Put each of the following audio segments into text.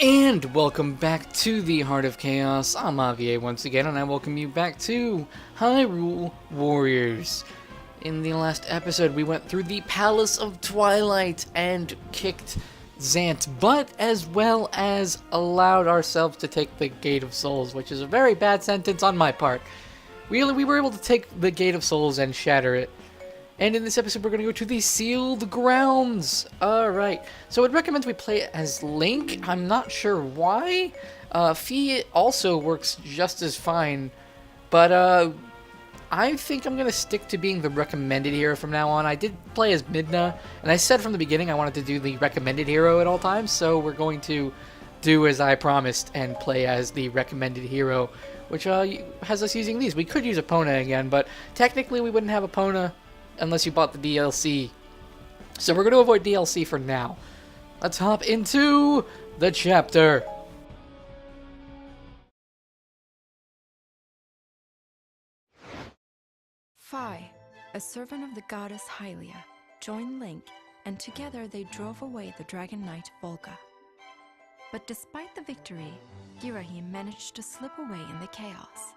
And welcome back to the Heart of Chaos. I'm Avier once again, and I welcome you back to Hyrule Warriors. In the last episode, we went through the Palace of Twilight and kicked Zant, but as well as allowed ourselves to take the Gate of Souls, which is a very bad sentence on my part. We were able to take the Gate of Souls and shatter it. And in this episode, we're going to go to the Sealed Grounds. Alright, so it recommends we play as Link. I'm not sure why. Fi also works just as fine. But I think I'm going to stick to being the recommended hero from now on. I did play as Midna, and I said from the beginning I wanted to do the recommended hero at all times. So we're going to do as I promised and play as the recommended hero, which has us using these. We could use Epona again, but technically we wouldn't have Epona unless you bought the DLC. So we're going to avoid DLC for now. Let's hop into the chapter. Fi, a servant of the goddess Hylia, joined Link, and together they drove away the Dragon Knight Volga. But despite the victory, Girahim managed to slip away in the chaos.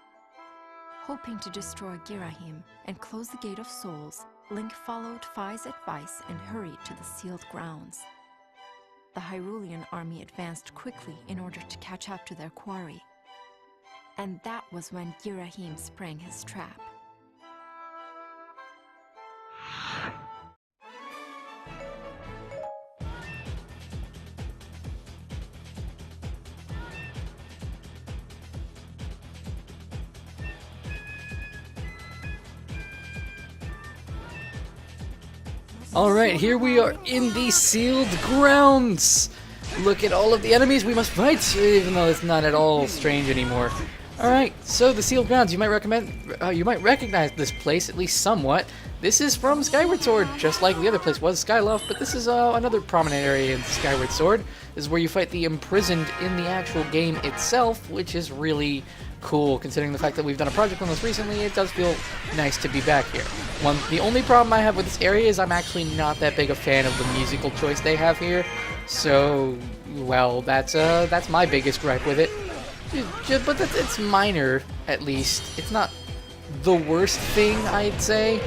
Hoping to destroy Girahim and close the Gate of Souls, Link followed Fi's advice and hurried to the Sealed Grounds. The Hyrulean army advanced quickly in order to catch up to their quarry. And that was when Girahim sprang his trap. Alright, here we are in the Sealed Grounds. Look at all of the enemies we must fight, even though it's not at all strange anymore. Alright, so the Sealed Grounds, you might recognize this place, at least somewhat. This is from Skyward Sword, just like the other place was Skyloft, but this is another prominent area in Skyward Sword. This is where you fight the imprisoned in the actual game itself, which is really cool, considering the fact that we've done a project on this recently. It does feel nice to be back here. The only problem I have with this area is I'm actually not that big a fan of the musical choice they have here. So, well, that's my biggest gripe with it. But it's minor, at least. It's not the worst thing, I'd say.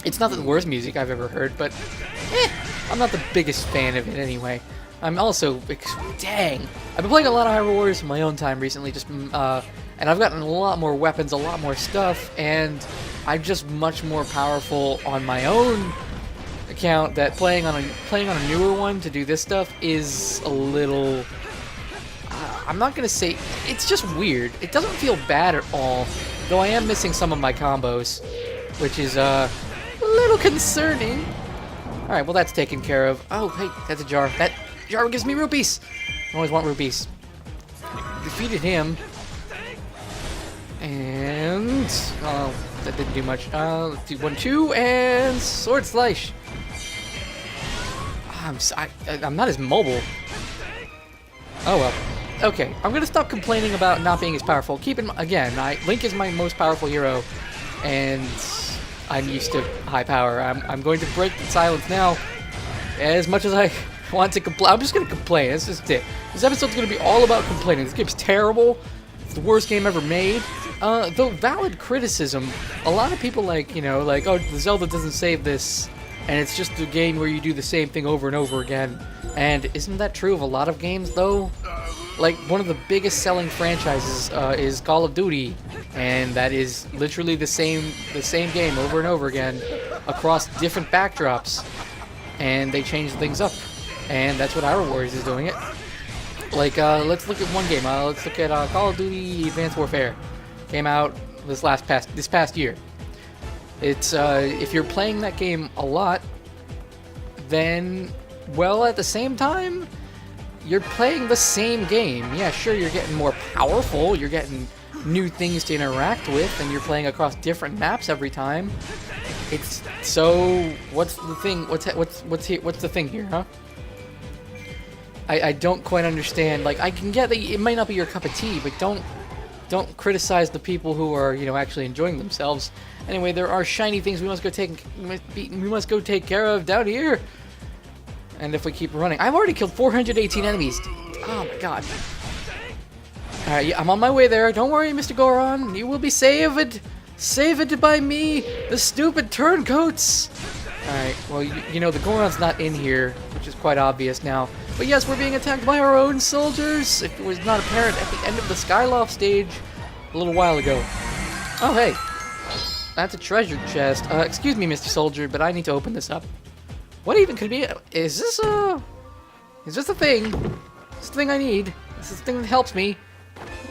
It's not the worst music I've ever heard, but I'm not the biggest fan of it anyway. I'm also, dang, I've been playing a lot of Hyrule Warriors in my own time recently, and I've gotten a lot more weapons, a lot more stuff, and I'm just much more powerful on my own account. That playing on a newer one to do this stuff is a little, I'm not gonna say, it's just weird. It doesn't feel bad at all, though I am missing some of my combos, which is a little concerning. Alright, well that's taken care of. Oh, hey, that's a jar. That jar gives me rupees. I always want rupees. Defeated him. And, oh, that didn't do much. Let's do 1, 2, and Sword Slice. I'm not as mobile. Oh well. Okay, I'm gonna stop complaining about not being as powerful. Keep in mind, again, Link is my most powerful hero, and I'm used to high power. I'm going to break the silence now. As much as I want to complain, I'm just gonna complain. That's just it. This episode's gonna be all about complaining. This game's terrible. It's the worst game ever made. Though valid criticism, a lot of people oh, the Zelda doesn't save this, and it's just a game where you do the same thing over and over again. And isn't that true of a lot of games, though? Like, one of the biggest selling franchises is Call of Duty, and that is literally the same game over and over again across different backdrops, and they change things up, and that's what Hyrule Warriors is doing it. Like, let's look at one game. Let's look at Call of Duty Advanced Warfare. Came out this past year. It's if you're playing that game a lot, then, well, at the same time, you're playing the same game. Yeah, sure, you're getting more powerful, you're getting new things to interact with, and you're playing across different maps every time. It's so, what's the thing? What's the thing here, huh? I don't quite understand. Like, I can get that it might not be your cup of tea, but don't criticize the people who are, actually enjoying themselves. Anyway, there are shiny things we must go take care of down here. And if we keep running, I've already killed 418 enemies. Oh my god. Alright, yeah, I'm on my way there. Don't worry, Mr. Goron. You will be saved. Saved by me, the stupid turncoats. Alright, well, you know, the Goron's not in here, which is quite obvious now. But yes, we're being attacked by our own soldiers. If it was not apparent at the end of the Skyloft stage a little while ago. Oh, hey. That's a treasure chest. Excuse me, Mr. Soldier, but I need to open this up. What even could be? Is this a thing? Is this the thing I need? Is this the thing that helps me?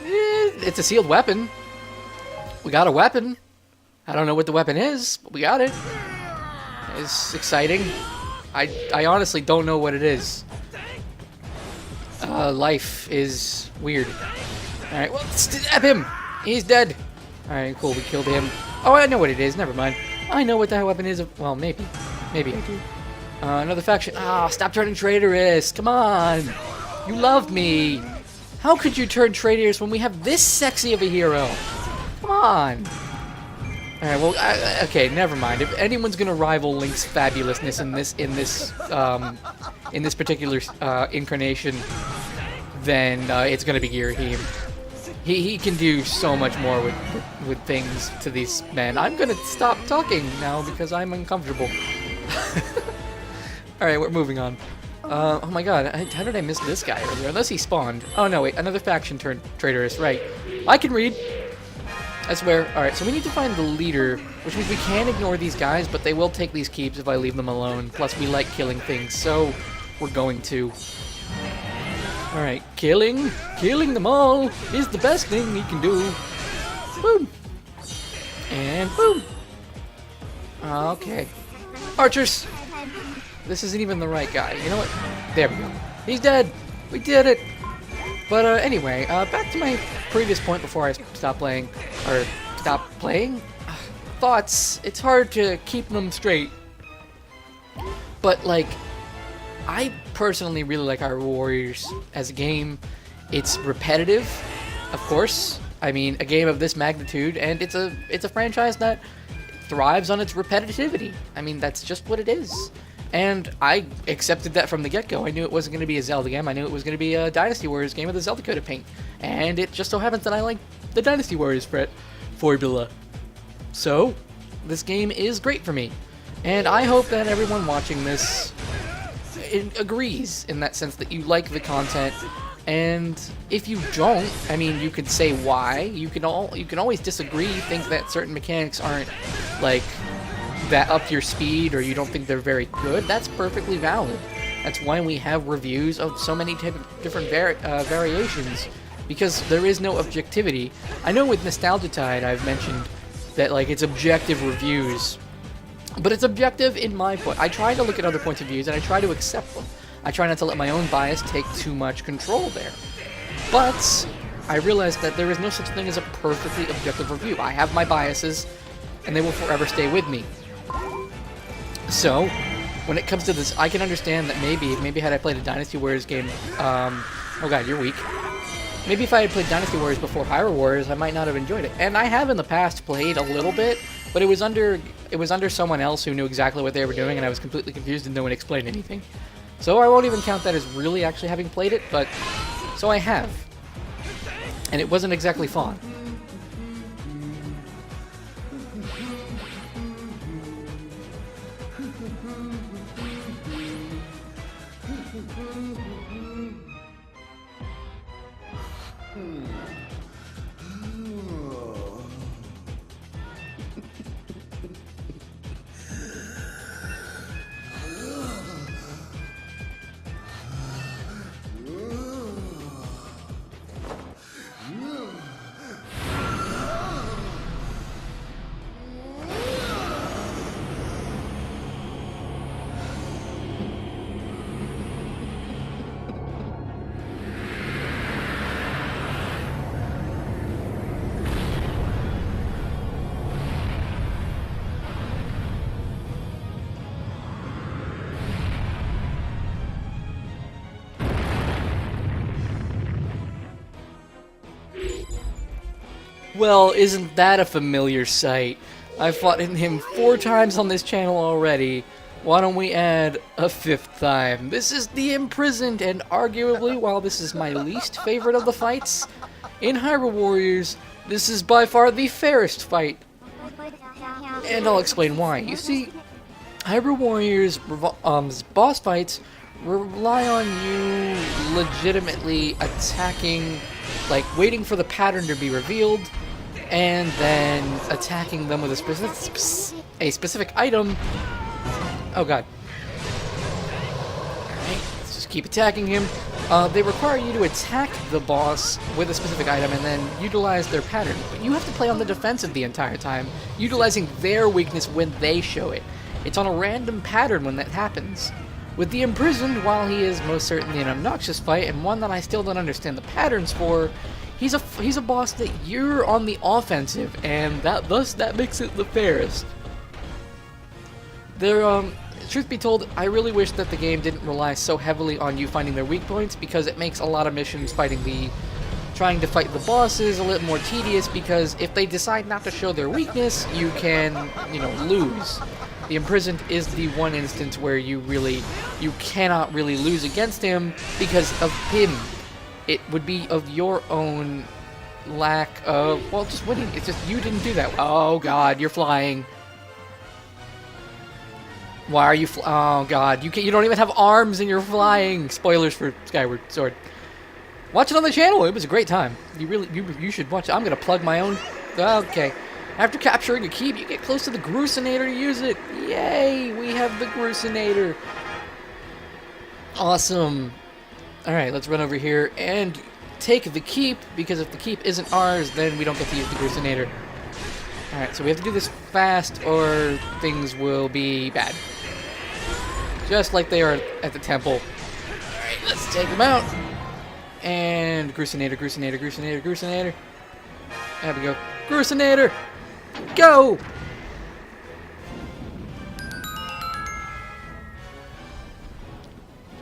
It's a sealed weapon. We got a weapon. I don't know what the weapon is, but we got it. It's exciting. I honestly don't know what it is. Life is weird. Alright, well, stab him! He's dead! Alright, cool, we killed him. Oh, I know what it is, never mind. I know what that weapon is. Well, maybe. Maybe I do. Another faction. Ah, stop turning traitorous! Come on! You love me! How could you turn traitorous when we have this sexy of a hero? Come on! Alright, well, okay, never mind. If anyone's gonna rival Link's fabulousness in this particular incarnation, then it's gonna be Girahim. He can do so much more with things to these men. I'm gonna stop talking now because I'm uncomfortable. Alright, we're moving on. Oh my god, how did I miss this guy earlier? Unless he spawned. Oh no, wait, another faction turned traitorous, right. I can read. I swear. Alright, so we need to find the leader, which means we can ignore these guys, but they will take these keeps if I leave them alone. Plus, we like killing things, so we're going to. Alright, killing them all is the best thing we can do. Boom. And boom. Okay. Archers! This isn't even the right guy. You know what? There we go. He's dead! We did it! But anyway, back to my previous point before I stop playing. Or stop playing? Thoughts. It's hard to keep them straight. But, like, I personally really like Hyrule Warriors as a game. It's repetitive, of course. I mean, a game of this magnitude, and it's a franchise that thrives on its repetitivity. I mean, that's just what it is. And I accepted that from the get-go. I knew it wasn't going to be a Zelda game. I knew it was going to be a Dynasty Warriors game with a Zelda coat of paint. And it just so happens that I like the Dynasty Warriors formula. So, this game is great for me. And I hope that everyone watching this agrees in that sense that you like the content. And if you don't, I mean, you could say why. You can always disagree, think that certain mechanics aren't, like, that up your speed, or you don't think they're very good. That's perfectly valid. That's why we have reviews of so many different variations, because there is no objectivity. I know with Nostalgia Tide I've mentioned that, like, it's objective reviews, but it's objective in my point. I try to look at other points of views and I try to accept them. I try not to let my own bias take too much control there. But I realize that there is no such thing as a perfectly objective review. I have my biases, and they will forever stay with me. So, when it comes to this, I can understand that maybe had I played a Dynasty Warriors game, oh god, you're weak. Maybe if I had played Dynasty Warriors before Hyrule Warriors, I might not have enjoyed it. And I have in the past played a little bit, but it was under someone else who knew exactly what they were doing, and I was completely confused and no one explained anything. So I won't even count that as really actually having played it, but so I have. And it wasn't exactly fun. Well, isn't that a familiar sight? I've fought him 4 times on this channel already. Why don't we add a 5th time? This is the Imprisoned, and arguably, while this is my least favorite of the fights, in Hyrule Warriors, this is by far the fairest fight. And I'll explain why. You see, Hyrule Warriors boss fights rely on you legitimately attacking, like waiting for the pattern to be revealed, and then attacking them with a specific item. Oh god. Alright, let's just keep attacking him. They require you to attack the boss with a specific item and then utilize their pattern. But you have to play on the defensive the entire time, utilizing their weakness when they show it. It's on a random pattern when that happens. With the Imprisoned, while he is most certainly an obnoxious fight, and one that I still don't understand the patterns for, he's a boss that you're on the offensive, and that makes it the fairest. Truth be told, I really wish that the game didn't rely so heavily on you finding their weak points, because it makes a lot of missions trying to fight the bosses a little more tedious, because if they decide not to show their weakness, you can, lose. The Imprisoned is the one instance where you cannot really lose against him because of him. It would be of your own lack of, just winning. It's just you didn't do that. Oh god, you're flying. Why are you oh god, you don't even have arms and you're flying. Spoilers for Skyward Sword. Watch it on the channel. It was a great time. You should watch it. I'm gonna plug my own. Okay. After capturing a keep, you get close to the Grusinator to use it. Yay! We have the Grusinator. Awesome. Alright, let's run over here and take the keep, because if the keep isn't ours, then we don't get to use the Grusinator. Alright, so we have to do this fast or things will be bad. Just like they are at the temple. Alright, let's take them out. And Grusinator. There we go. Grusinator! Go!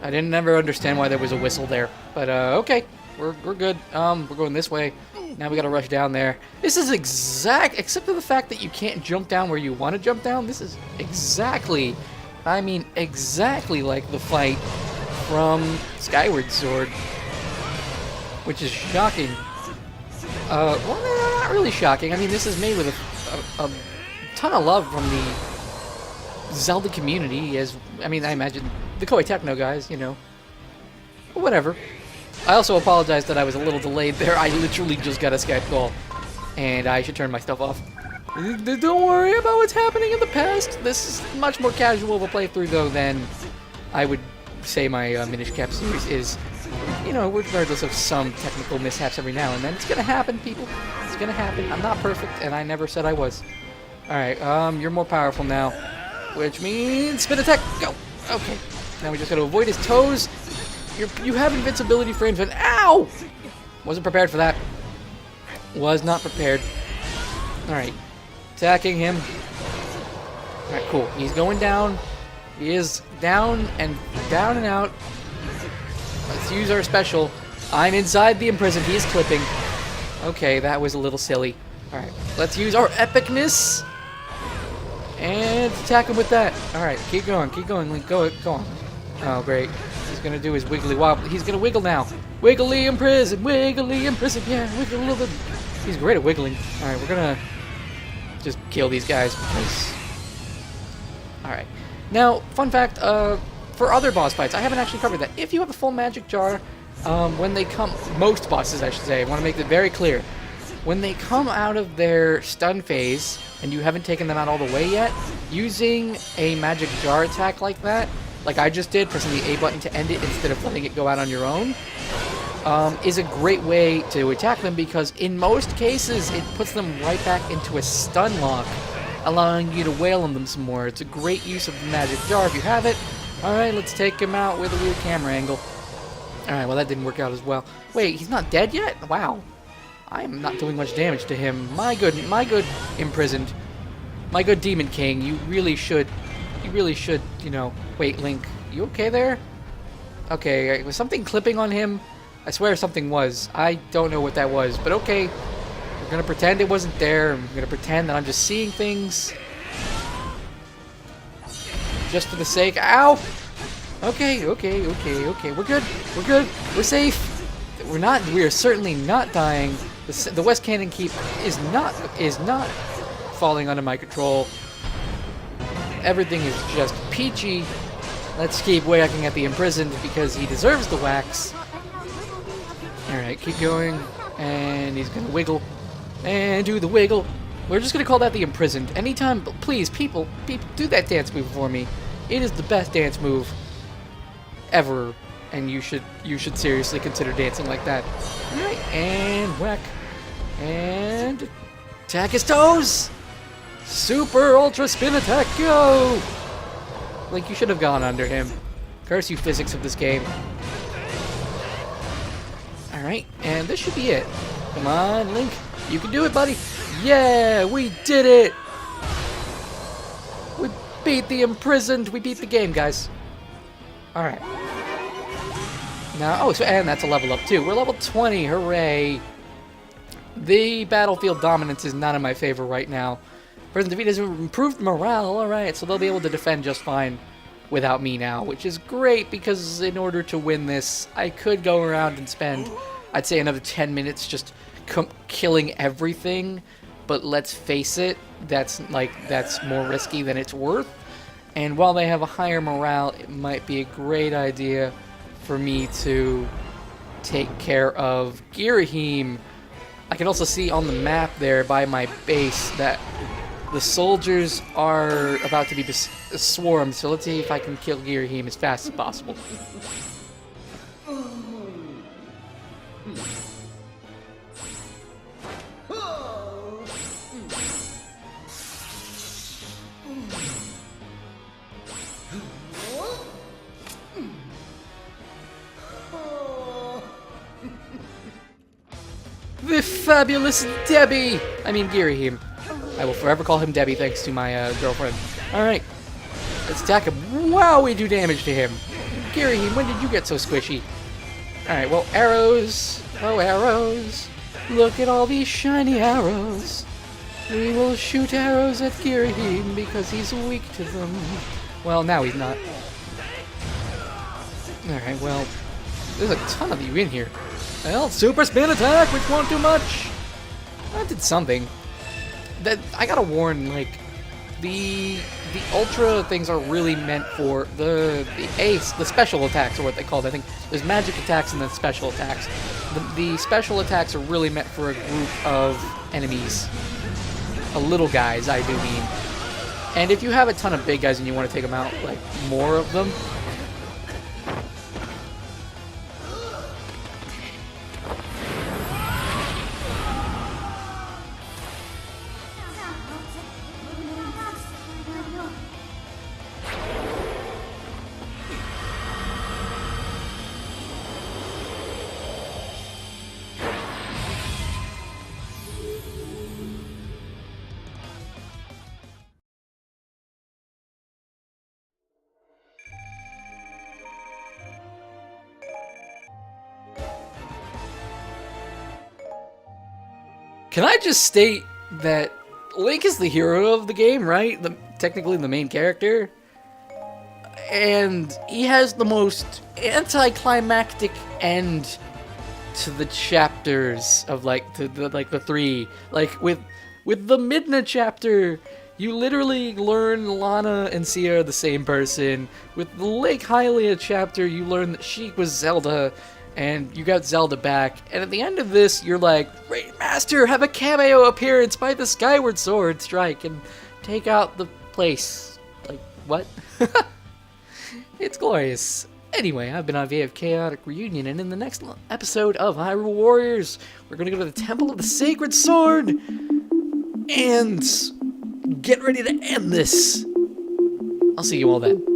I didn't ever understand why there was a whistle there, but okay, we're good. We're going this way. Now we gotta rush down there. This is except for the fact that you can't jump down where you want to jump down. This is exactly like the fight from Skyward Sword, which is shocking. Well, not really shocking. I mean, this is made with a ton of love from the Zelda community, I imagine the Koei Tecmo guys, But whatever. I also apologize that I was a little delayed there. I literally just got a Skype call, and I should turn my stuff off. Don't worry about what's happening in the past. This is much more casual of a playthrough, though, than I would say my Minish Cap series is. Regardless of some technical mishaps every now and then. It's gonna happen, people. It's gonna happen. I'm not perfect, and I never said I was. Alright, you're more powerful now. Which means spin attack, go! Okay. Now we just gotta avoid his toes. You have invincibility for infant. Ow! Wasn't prepared for that. Was not prepared. Alright. Attacking him. Alright, cool. He's going down. He is down and out. Let's use our special. I'm inside the Imprisoned. He is clipping. Okay, that was a little silly. Alright, let's use our epicness. And attack him with that. Alright, keep going, Link. Go on. Oh, great. He's gonna do his wiggly wobble. He's gonna wiggle now. Wiggly Imprisoned, yeah, wiggle a little bit. He's great at wiggling. Alright, we're gonna just kill these guys because... Alright. Now, fun fact, for other boss fights, I haven't actually covered that. If you have a full magic jar, when they come... Most bosses, I should say. I want to make it very clear. When they come out of their stun phase, and you haven't taken them out all the way yet, using a magic jar attack like that, like I just did, pressing the A button to end it instead of letting it go out on your own, is a great way to attack them, because in most cases, it puts them right back into a stun lock, allowing you to wail on them some more. It's a great use of the magic jar if you have it. Alright, let's take him out with a weird camera angle. Alright, well that didn't work out as well. Wait, he's not dead yet? Wow. I am not doing much damage to him. My good Imprisoned. My good Demon King, you really should, Wait, Link, you okay there? Okay, was something clipping on him? I swear something was. I don't know what that was, but okay. We're gonna pretend it wasn't there. I'm gonna pretend that I'm just seeing things. just for the sake. Ow! Okay. We're good. We're safe. We are certainly not dying. The West Cannon Keep is not falling under my control. Everything is just peachy. Let's keep whacking at the imprisoned because he deserves the whacks. Alright, keep going. And he's gonna wiggle. And do the wiggle. We're just gonna call that the imprisoned. Anytime, please, people, do that dance move for me. It is the best dance move ever. And you should seriously consider dancing like that. Alright, and whack. And attack his toes! Super ultra spin attack, go! Link, you should have gone under him. Curse you, physics of this game. Alright, and this should be it. Come on, Link. You can do it, buddy. Yeah, we did it! We beat the imprisoned. We beat the game, guys. Alright. Now, and that's a level up, too. We're level 20, hooray. The battlefield dominance is not in my favor right now. Person defeat has improved morale, alright, so they'll be able to defend just fine without me now, which is great because in order to win this, I could go around and spend, I'd say, another 10 minutes just killing everything, but let's face it, that's more risky than it's worth. And while they have a higher morale, it might be a great idea for me to take care of Girahim. I can also see on the map there by my base that the soldiers are about to be swarmed, so let's see if I can kill Girahim as fast as possible. The fabulous Debbie! I mean Girahim. I will forever call him Debbie thanks to my girlfriend. Alright. Let's attack him. Wow, we do damage to him. Girahim, when did you get so squishy? Alright, well, arrows. Oh, arrows. Look at all these shiny arrows. We will shoot arrows at Girahim because he's weak to them. Well, now he's not. Alright, well, there's a ton of you in here. Well, super spin attack, which won't do much. That did something. That I gotta warn, like, the ultra things are really meant for the special attacks are what they call it. I think there's magic attacks and then special attacks. The special attacks are really meant for a group of enemies. Little guys, I do mean. And if you have a ton of big guys and you want to take them out, like, more of them, can I just state that Link is the hero of the game, right? Technically the main character. And he has the most anticlimactic end to the chapters of the three. Like with the Midna chapter, you literally learn Lana and Cia are the same person. With the Lake Hylia chapter, you learn that Sheik was Zelda, and you got Zelda back. And at the end of this, you're like, Great Master, have a cameo appearance by the Skyward Sword strike and take out the place. Like, what? It's glorious. Anyway, I've been on VA of Chaotic Reunion, and in the next episode of Hyrule Warriors, we're going to go to the Temple of the Sacred Sword and get ready to end this. I'll see you all then.